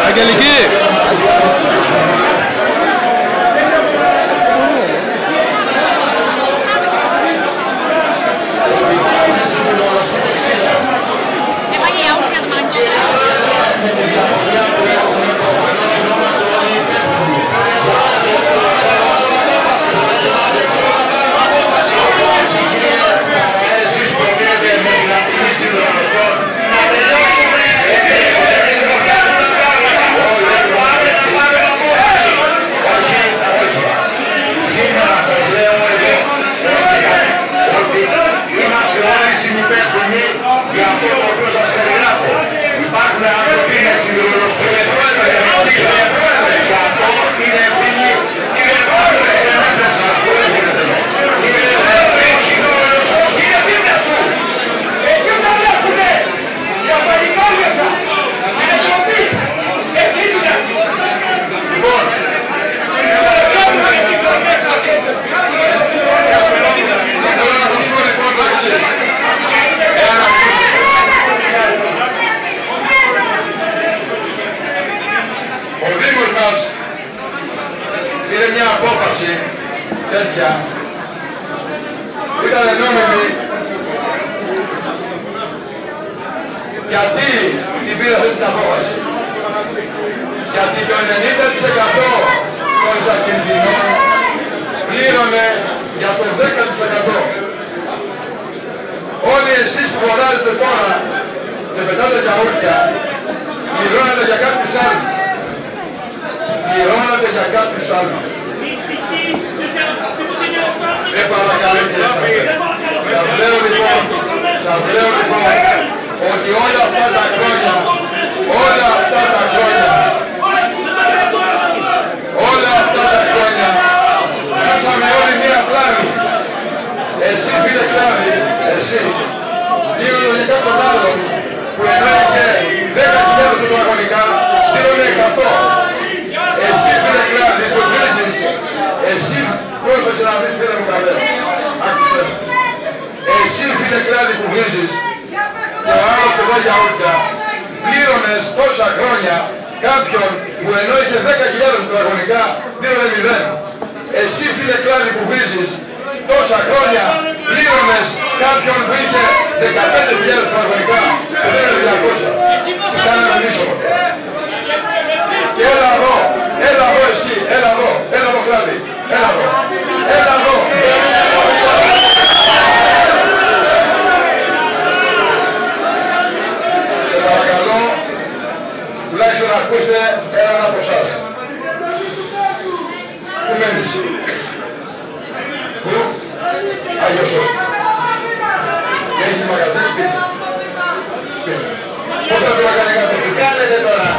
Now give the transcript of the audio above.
Αγγελική. Πήρε μια απόφαση τέτοια που ήταν νόμιμη. Γιατί την πήρε αυτή την απόφαση? Γιατί το 90% των Ζακεντινών πλήρωνε για το 10%. Όλοι εσείς που φωνάζετε τώρα και πετάτε γιαούρτια, πληρώνετε για κάποιους άλλους. Πληρώνετε για κάποιους άλλους. Σε παρακαλώ κύριε σας λέω λοιπόν ότι όλα αυτά τα χρόνια χάσαμε όλοι μία πλάνη. Εσύ φίλε Κλάδη, εσύ, διολογικά τον άλλον που ενώ είχε 10.000 τετραγωνικά, δίνονται 100. Εσύ φίλε Κλάδη που βρίζεις, εσύ πρόσφεξε να βρεις φίλε μου καβέ. Άκουσε. Εσύ φίλε Κλάδη που βρίζεις και ο άλλος εδώ για όρτα, πλήρωνες τόσα χρόνια κάποιον που ενώ είχε 10.000 τετραγωνικά, δίνονται 0. Εσύ φίλε Κλάδη που βρίζεις τόσα χρόνια πλήρωνες κάποιον που είχε 15.000 τετραγωνικά και δίνονται 200. Κάνε να μιλήσω. Και έλα εδώ εσύ, έλα εδώ Κλάδη, έλα εδώ. Σε παρακαλώ, τουλάχιστον να ακούστε έναν από εσάς. Πού μένεις? Πού? Άγιος Σώσος. Και έχεις μαγαζί σπίτι. Πώς θα πρέπει να κάνει κάτι? Τι κάνετε τώρα?